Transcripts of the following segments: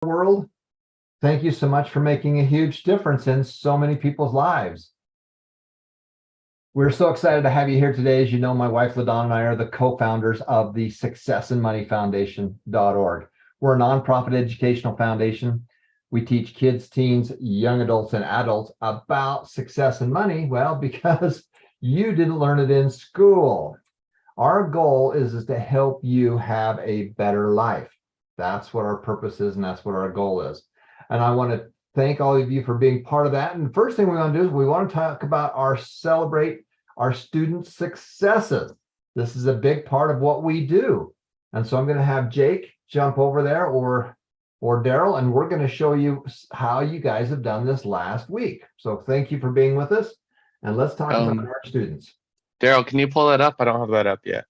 world. Thank you so much for making a huge difference in so many people's lives. We're so excited to have you here today. As you know, my wife, LaDon, and I are the co-founders of the successandmoneyfoundation.org. We're a nonprofit educational foundation. We teach kids, teens, young adults, and adults about success and money. Well, because you didn't learn it in school. Our goal is to help you have a better life. That's what our purpose is, and that's what our goal is. And I want to thank all of you for being part of that. And the first thing we want to do is we want to talk about celebrate our students' successes. This is a big part of what we do. And so I'm going to have Jake jump over there or Daryl, and we're going to show you how you guys have done this last week. So thank you for being with us. And let's talk about our students. Daryl, can you pull that up? I don't have that up yet.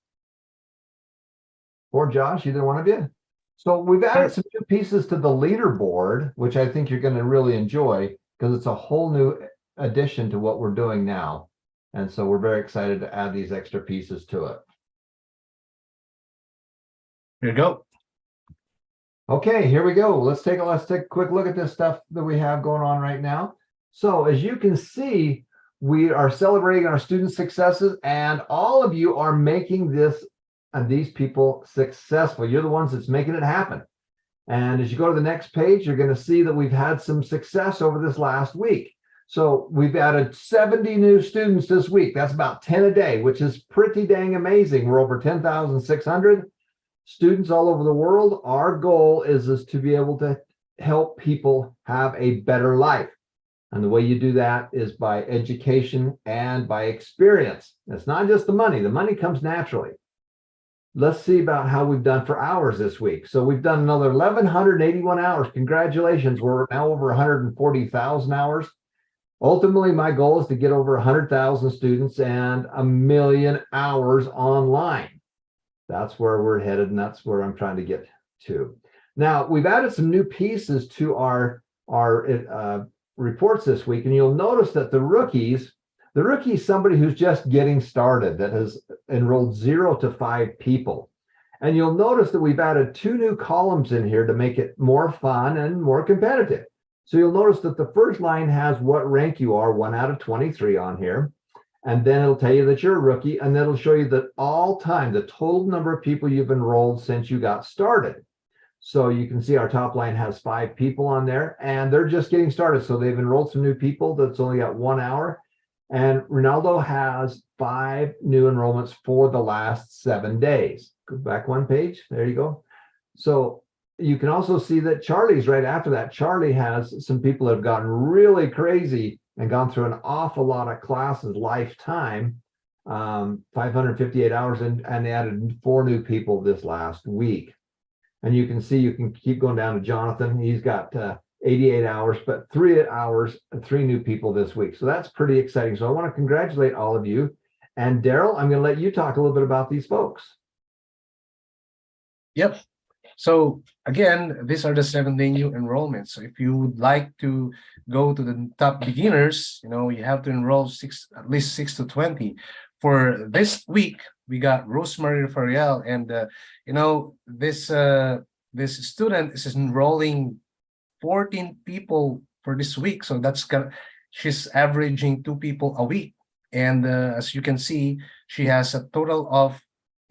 Or Josh, either one of you. So we've added some new pieces to the leaderboard, which I think you're going to really enjoy because it's a whole new addition to what we're doing now. And so we're very excited to add these extra pieces to it. Here you go. Okay, here we go. Let's take a quick look at this stuff that we have going on right now. So as you can see, we are celebrating our student successes, and all of you are making this and these people successful. You're the ones that's making it happen. And as you go to the next page, you're going to see that we've had some success over this last week. So we've added 70 new students this week. That's about 10 a day, which is pretty dang amazing. We're over 10,600 students all over the world. Our goal is to be able to help people have a better life. And the way you do that is by education and by experience. It's not just the money. The money comes naturally. Let's see about how we've done for hours this week. So we've done another 1,181 hours. Congratulations. We're now over 140,000 hours. Ultimately, my goal is to get over 100,000 students and 1 million hours online. That's where we're headed, and that's where I'm trying to get to. Now, we've added some new pieces to our reports this week, and you'll notice that the rookie is somebody who's just getting started, that has enrolled 0 to 5 people. And you'll notice that we've added 2 new columns in here to make it more fun and more competitive. So you'll notice that the first line has what rank you are, 1 out of 23 on here. And then it'll tell you that you're a rookie, and then it'll show you that all time, the total number of people you've enrolled since you got started. So you can see our top line has 5 people on there, and they're just getting started. So they've enrolled some new people that's only got 1 hour. And Ronaldo has 5 new enrollments for the last 7 days. Go back 1 page. There you go. So you can also see that Charlie's right after that. Charlie has some people that have gotten really crazy and gone through an awful lot of classes lifetime, 558 hours, and they added 4 new people this last week. And you can see, you can keep going down to Jonathan. He's got 88 hours, but 3 new people this week. So that's pretty exciting. So I want to congratulate all of you. And Daryl, I'm going to let you talk a little bit about these folks. Yep. So again, these are the 7-day new enrollments. So if you would like to go to the top beginners, you have to enroll at least 6 to 20. For this week, we got Rosemary Fariel, and this student is enrolling 14 people for this week. So she's averaging 2 people a week. And as you can see, she has a total of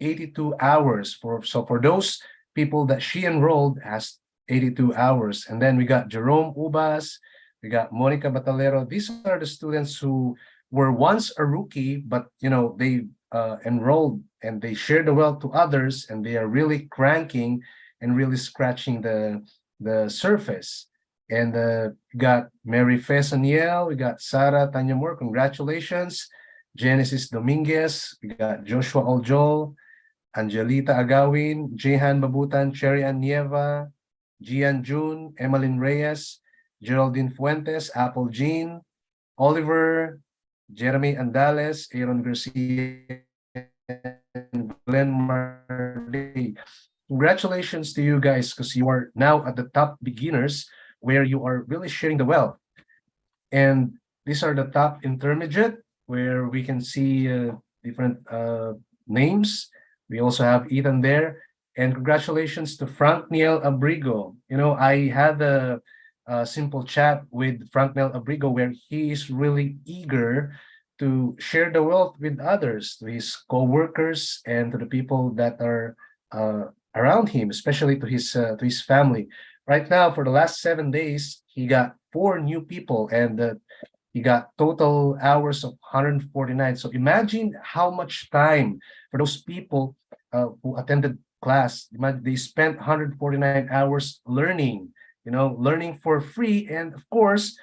82 hours. For those people that she enrolled, has 82 hours. And then we got Jerome Ubas, we got Monica Batalero. These are the students who were once a rookie, but they enrolled and they shared the wealth to others, and they are really cranking and really scratching the surface. And we got Mary Fesaniel, we got Sarah Tanyamor, congratulations. Genesis Dominguez, we got Joshua Oljol, Angelita Agawin, Jehan Babutan, Cherry Ann Nieva, Gian June, Emmeline Reyes, Geraldine Fuentes, Apple Jean, Oliver, Jeremy Andales, Aaron Garcia, and Glenn Marley. Congratulations to you guys, because you are now at the top beginners, where you are really sharing the wealth. And these are the top intermediate, where we can see different names. We also have Ethan there. And congratulations to Frank Niel Abrigo. You know, I had a simple chat with Frank Niel Abrigo where he is really eager to share the wealth with others, to his co-workers and to the people that are around him, especially to his family. Right now, for the last 7 days, he got 4 new people, and he got total hours of 149. So imagine how much time for those people who attended class. Imagine they spent 149 hours learning, learning for free. And of course,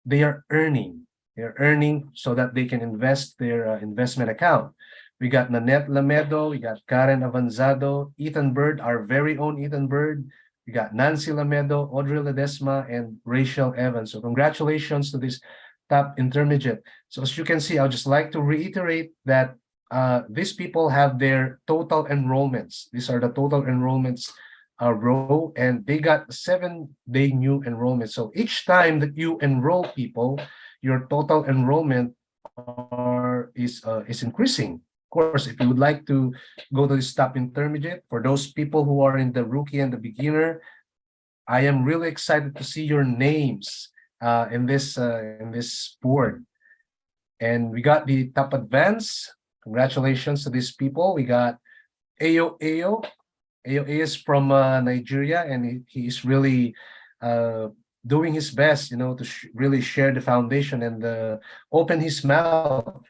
they are earning. They're earning so that they can invest their investment account. We got Nanette Lamedo, we got Karen Avanzado, Ethan Bird, our very own Ethan Bird. We got Nancy Lamedo, Audrey Ledesma, and Rachel Evans. So congratulations to this top intermediate. So as you can see, I'd just like to reiterate that these people have their total enrollments. These are the total enrollments row, and they got 7-day new enrollment. So each time that you enroll people, your total enrollment is increasing. Of course, if you would like to go to the top intermediate, for those people who are in the rookie and the beginner, I am really excited to see your names in this board. And we got the top advance. Congratulations to these people. We got Ayo Ayo. Ayo is from Nigeria, and he is really doing his best, to really share the foundation and open his mouth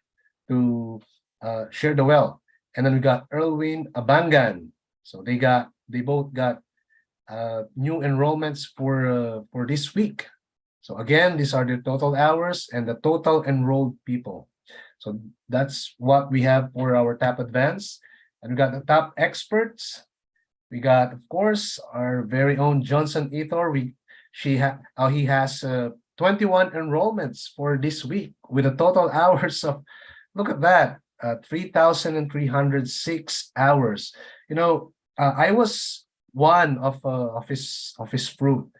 to share the wealth. And then we got Erwin Abangan. So they both got new enrollments for this week. So again, these are the total hours and the total enrolled people. So that's what we have for our top advance. And we got the top experts. We got, of course, our very own Johnson Ethor. He has 21 enrollments for this week with a total hours of, look at that, 3,306 hours. I was one of his fruit.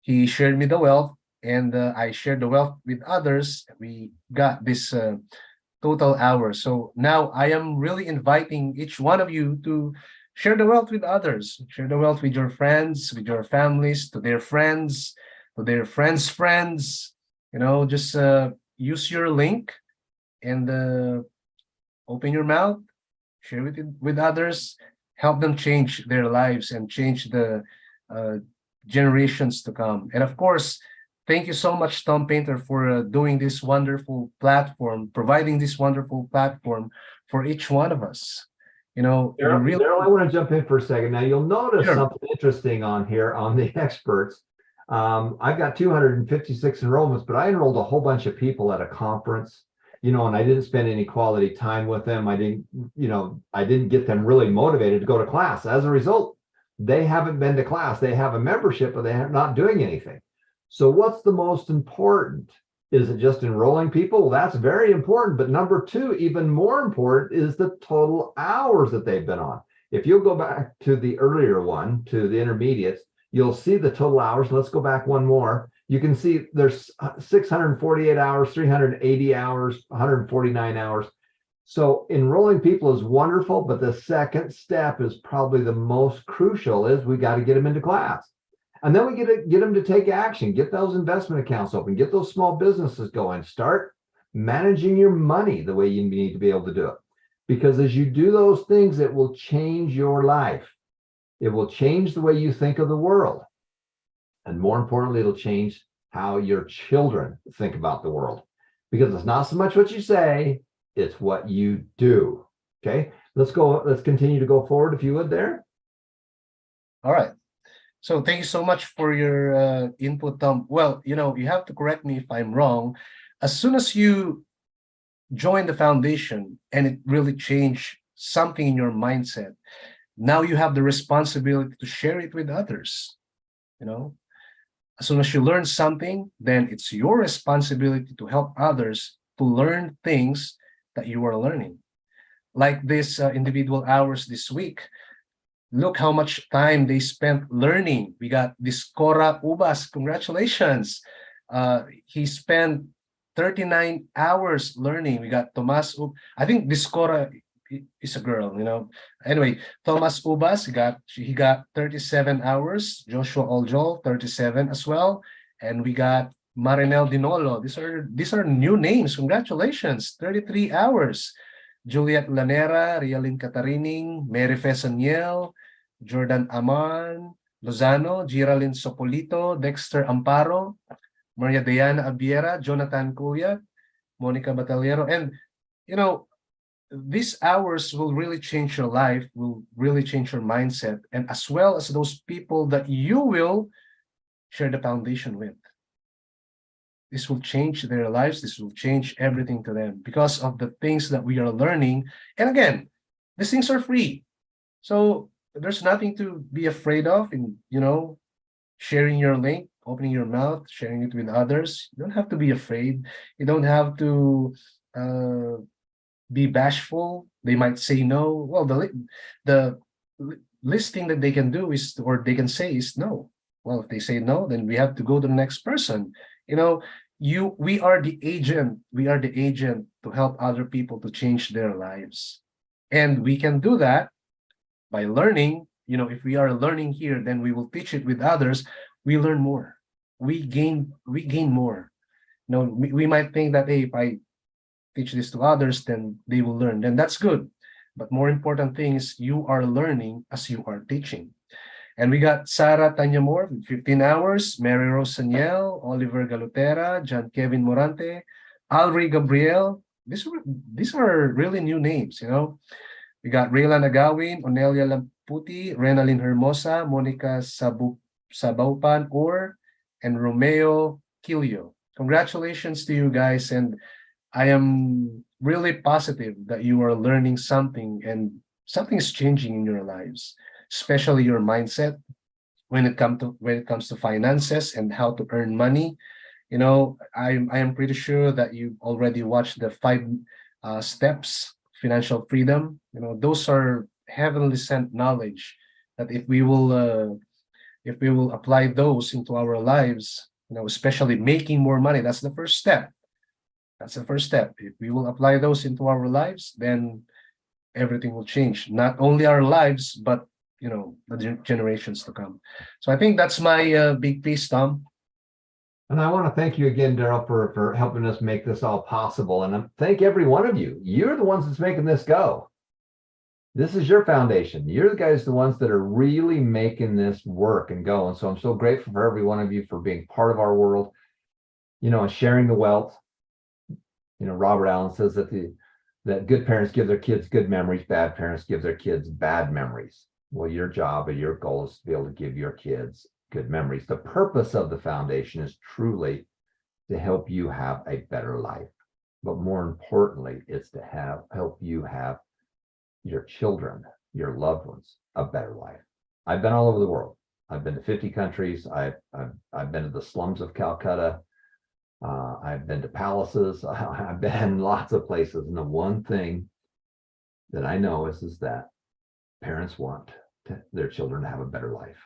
He shared me the wealth, and I shared the wealth with others. We got this total hours. So now I am really inviting each one of you to share the wealth with others. Share the wealth with your friends, with your families, to their friends, to their friends' friends. Just use your link and open your mouth, share it with others, help them change their lives and change the generations to come. And of course, thank you so much, Tom Painter, for doing this wonderful platform, providing this wonderful platform for each one of us. Daryl, I want to jump in for a second. Now, you'll notice Sure. something interesting on here on the experts. I've got 256 enrollments, but I enrolled a whole bunch of people at a conference, and I didn't spend any quality time with them. I didn't get them really motivated to go to class. As a result, they haven't been to class. They have a membership, but they're not doing anything. So what's the most important? Is it just enrolling people? Well, that's very important. But number two, even more important, is the total hours that they've been on. If you'll go back to the earlier one, to the intermediates, you'll see the total hours. Let's go back one more. You can see there's 648 hours, 380 hours, 149 hours. So enrolling people is wonderful, but the second step is probably the most crucial, is we got to get them into class. And then we get them to take action, get those investment accounts open, get those small businesses going, start managing your money the way you need to be able to do it. Because as you do those things, it will change your life. It will change the way you think of the world. And more importantly, it'll change how your children think about the world. Because it's not so much what you say, it's what you do. Okay, let's continue to go forward, if you would, there. All right. So thank you so much for your input, Tom. Well, you have to correct me if I'm wrong. As soon as you join the foundation and it really changed something in your mindset, now you have the responsibility to share it with others. As soon as you learn something, then it's your responsibility to help others to learn things that you are learning. Like this individual hours this week. Look how much time they spent learning. We got Discora Ubas. Congratulations. He spent 39 hours learning. We got Tomas. I think Discora is a girl, you know. Anyway, Thomas Ubas he got 37 hours. Joshua Oljol 37 as well, and we got Marinel Dinolo. These are new names. Congratulations, 33 hours. Juliet Lanera, Rialyn Catarining, Mary Fesaniel, Jordan Aman, Lozano, Giralyn Sopolito, Dexter Amparo, Maria Diana Abiera, Jonathan Cuyat, Monica Batallero, and you know, these hours will really change your life, will really change your mindset, and as well as those people that you will share the foundation with. This will change their lives. This will change everything to them because of the things that we are learning. And again, these things are free. So there's nothing to be afraid of in, you know, sharing your link, opening your mouth, sharing it with others. You don't have to be afraid. You don't have to be bashful. They might say no. Well, the least thing that they can do is, or they can say is no. Well, if they say no, then we have to go to the next person. You know, we are the agent. We are the agent to help other people to change their lives. And we can do that by learning. You know, if we are learning here, then we will teach it with others. We learn more. We gain more. You know, we might think that, hey, if I teach this to others, then they will learn. Then that's good. But more important thing is you are learning as you are teaching. And we got Sarah Tanyamor, 15 hours, Mary Rose Saniel, Oliver Galutera, John Kevin Morante, Alri Gabriel. These are really new names, you know. We got Raylan Agawin, Onelia Lamputi, Renalyn Hermosa, Monica Sabaupan, and Romeo Quilio. Congratulations to you guys, and I am really positive that you are learning something and something is changing in your lives, especially your mindset when it comes to finances and how to earn money. You know, I am pretty sure that you already watched the 5 steps financial freedom. You know, those are heavenly sent knowledge that if we will apply those into our lives, you know, especially making more money, that's the first step. That's the first step. If we will apply those into our lives, then everything will change. Not only our lives, but you know, the generations to come. So I think that's my big piece, Tom. And I want to thank you again, Daryl, for helping us make this all possible. And thank every one of you. You're the ones that's making this go. This is your foundation. You're the guys, the ones that are really making this work and go. And so I'm so grateful for every one of you for being part of our world, you know, and sharing the wealth. You know, Robert Allen says that that good parents give their kids good memories, bad parents give their kids bad memories. Well, your job or your goal is to be able to give your kids good memories. The purpose of the foundation is truly to help you have a better life. But more importantly, it's to help you have your children, your loved ones, a better life. I've been all over the world. I've been to 50 countries. I've been to the slums of Calcutta. I've been to palaces. I've been lots of places. And the one thing that I know is that parents want their children to have a better life.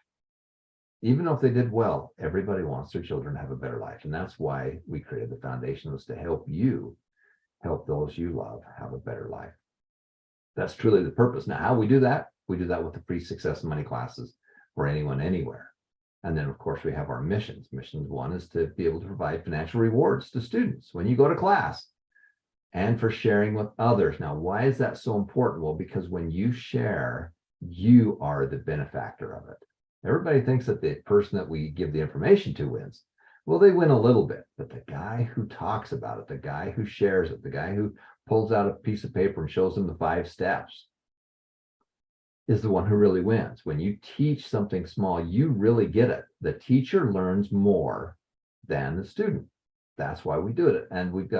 Even if they did well, everybody wants their children to have a better life. And that's why we created the foundation, was to help you, help those you love have a better life. That's truly the purpose. Now, how we do that with the free Success and Money classes for anyone, anywhere. And then, of course, we have our missions. Mission 1 is to be able to provide financial rewards to students when you go to class and for sharing with others. Now, why is that so important? Well, because when you share, you are the benefactor of it. Everybody thinks that the person that we give the information to wins. Well, they win a little bit, but the guy who talks about it, the guy who shares it, the guy who pulls out a piece of paper and shows them the 5 steps is the one who really wins. When you teach something small, you really get it. The teacher learns more than the student. That's why we do it. And we've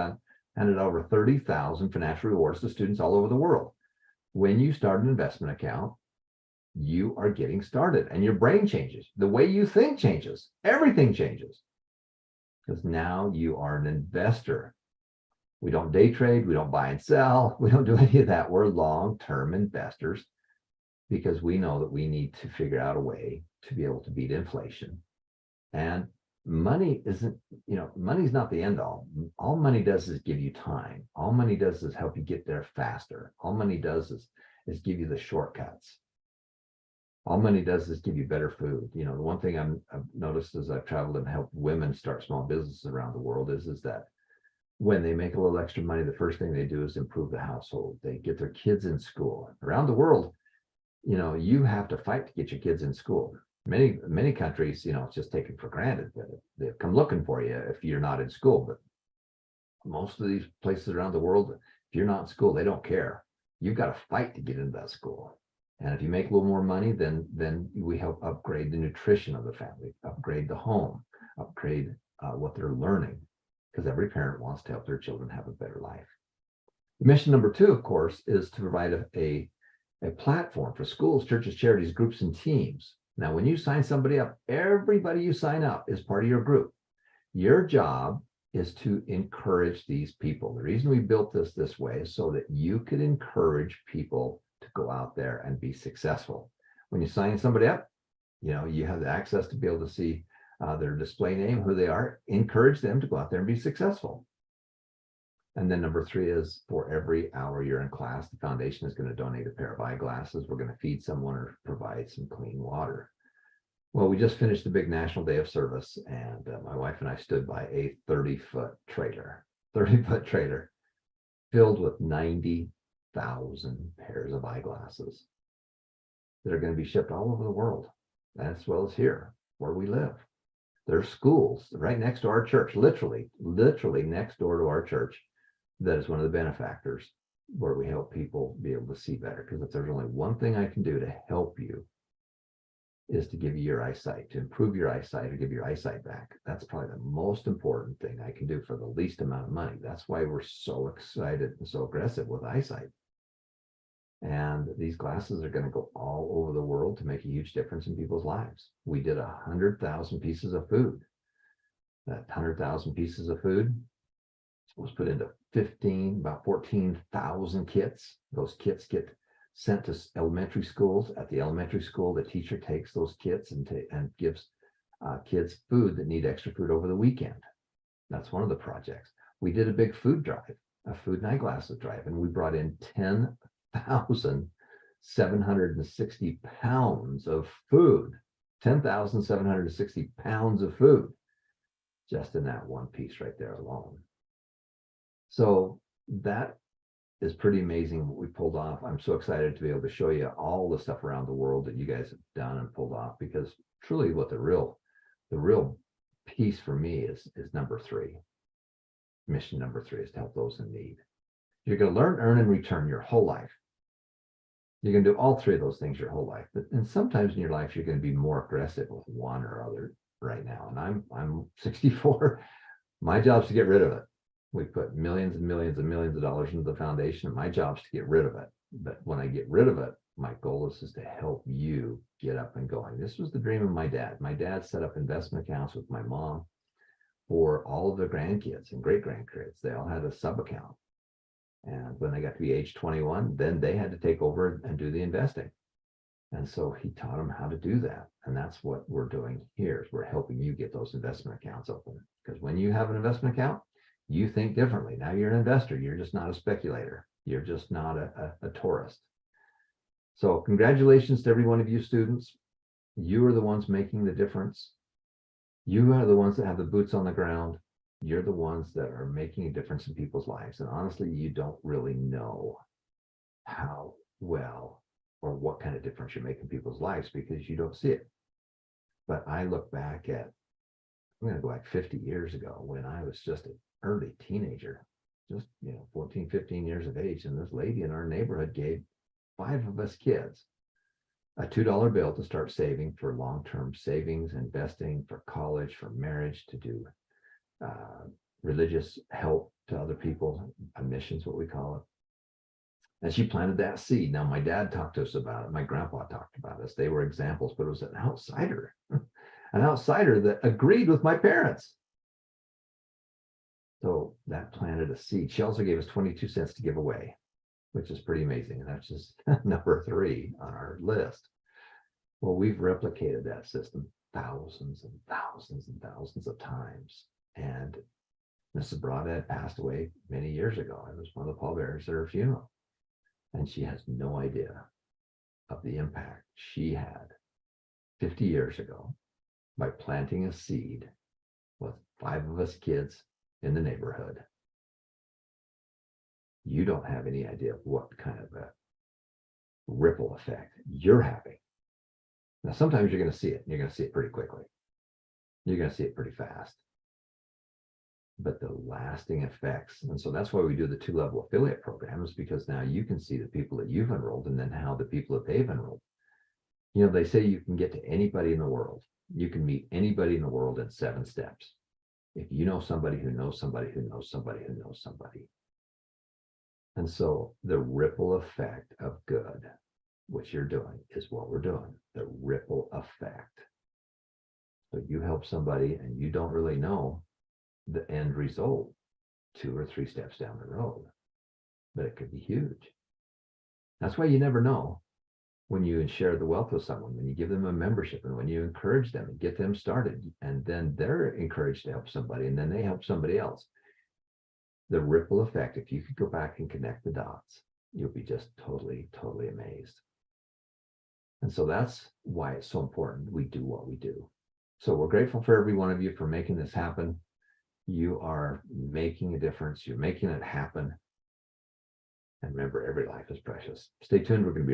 handed over 30,000 financial rewards to students all over the world. When you start an investment account, you are getting started and your brain changes. The way you think changes. Everything changes. Because now you are an investor. We don't day trade. We don't buy and sell. We don't do any of that. We're long-term investors because we know that we need to figure out a way to be able to beat inflation and money isn't, money's not the end all. All money does is give you time. All money does is help you get there faster. All money does is give you the shortcuts. All money does is give you better food. The one thing I've noticed as I've traveled and helped women start small businesses around the world is that when they make a little extra money, the first thing they do is improve the household. They get their kids in school. Around the world, you have to fight to get your kids in school. Many countries, it's just taken for granted that they come looking for you if you're not in school. But most of these places around the world, if you're not in school, they don't care. You've got to fight to get into that school. And if you make a little more money, then we help upgrade the nutrition of the family, upgrade the home, upgrade what they're learning, because every parent wants to help their children have a better life. Mission number 2, of course, is to provide a platform for schools, churches, charities, groups, and teams. Now, when you sign somebody up, everybody you sign up is part of your group. Your job is to encourage these people. The reason we built this way is so that you could encourage people to go out there and be successful. When you sign somebody up, you have the access to be able to see their display name, who they are, encourage them to go out there and be successful. And then number 3 is for every hour you're in class, the foundation is going to donate a pair of eyeglasses. We're going to feed someone or provide some clean water. Well, we just finished the big National Day of Service, and my wife and I stood by a 30-foot trailer filled with 90,000 pairs of eyeglasses that are going to be shipped all over the world, as well as here where we live. There's schools right next to our church, literally next door to our church. That is one of the benefactors where we help people be able to see better. Because if there's only one thing I can do to help you, is to give you your eyesight, to improve your eyesight or give your eyesight back. That's probably the most important thing I can do for the least amount of money. That's why we're so excited and so aggressive with eyesight. And these glasses are going to go all over the world to make a huge difference in people's lives. We did 100,000 pieces of food. That 100,000 pieces of food was put into about 14,000 kits. Those kits get sent to elementary schools. At the elementary school, the teacher takes those kits and gives kids food that need extra food over the weekend. That's one of the projects. We did a big food drive, a food and eyeglasses drive, and we brought in 10,760 pounds of food, 10,760 pounds of food, just in that one piece right there alone. So that is pretty amazing what we pulled off. I'm so excited to be able to show you all the stuff around the world that you guys have done and pulled off, because truly what the real piece for me is number 3. Mission number 3 is to help those in need. You're going to learn, earn, and return your whole life. You're going to do all 3 of those things your whole life. And sometimes in your life, you're going to be more aggressive with one or other right now. And I'm 64. My job is to get rid of it. We put millions and millions and millions of dollars into the foundation, and my job is to get rid of it. But when I get rid of it, my goal is to help you get up and going. This was the dream of my dad. My dad set up investment accounts with my mom for all of their grandkids and great grandkids. They all had a sub account. And when they got to be age 21, then they had to take over and do the investing. And so he taught them how to do that. And that's what we're doing here, is we're helping you get those investment accounts open. Because when you have an investment account, you think differently. Now you're an investor. You're just not a speculator. You're just not a tourist. So congratulations to every one of you students. You are the ones making the difference. You are the ones that have the boots on the ground. You're the ones that are making a difference in people's lives. And honestly, you don't really know how well or what kind of difference you're making in people's lives because you don't see it. But I look back at, I'm going to go back 50 years ago when I was just an early teenager, just 14, 15 years of age. And this lady in our neighborhood gave 5 of us kids a $2 bill to start saving for long-term savings, investing, for college, for marriage, to do religious help to other people, missions, what we call it. And she planted that seed. Now, my dad talked to us about it. My grandpa talked about us. They were examples, but it was an outsider, an outsider that agreed with my parents. So that planted a seed. She also gave us 22 cents to give away, which is pretty amazing. And that's just number 3 on our list. Well, we've replicated that system. thousands and thousands and thousands of times. And Mrs. Brada had passed away many years ago. I was one of the pallbearers at her funeral. And she has no idea of the impact she had 50 years ago by planting a seed with 5 of us kids in the neighborhood. You don't have any idea what kind of a ripple effect you're having. Now, sometimes you're going to see it, and you're going to see it pretty quickly. You're going to see it pretty fast. But the lasting effects, and so that's why we do the 2-level affiliate programs, because now you can see the people that you've enrolled and then how the people that they've enrolled. You know, they say you can get to anybody in the world. You can meet anybody in the world in 7 steps. If you know somebody who knows somebody who knows somebody who knows somebody. And so the ripple effect of good, which you're doing, is what we're doing, the ripple effect. So you help somebody and you don't really know the end result 2 or 3 steps down the road, but it could be huge. That's why you never know when you share the wealth with someone, when you give them a membership and when you encourage them and get them started, and then they're encouraged to help somebody and then they help somebody else. The ripple effect, if you could go back and connect the dots, you'll be just totally, totally amazed. And so that's why it's so important we do what we do. So we're grateful for every one of you for making this happen. You are making a difference. You're making it happen. And remember, every life is precious. Stay tuned. We're going to be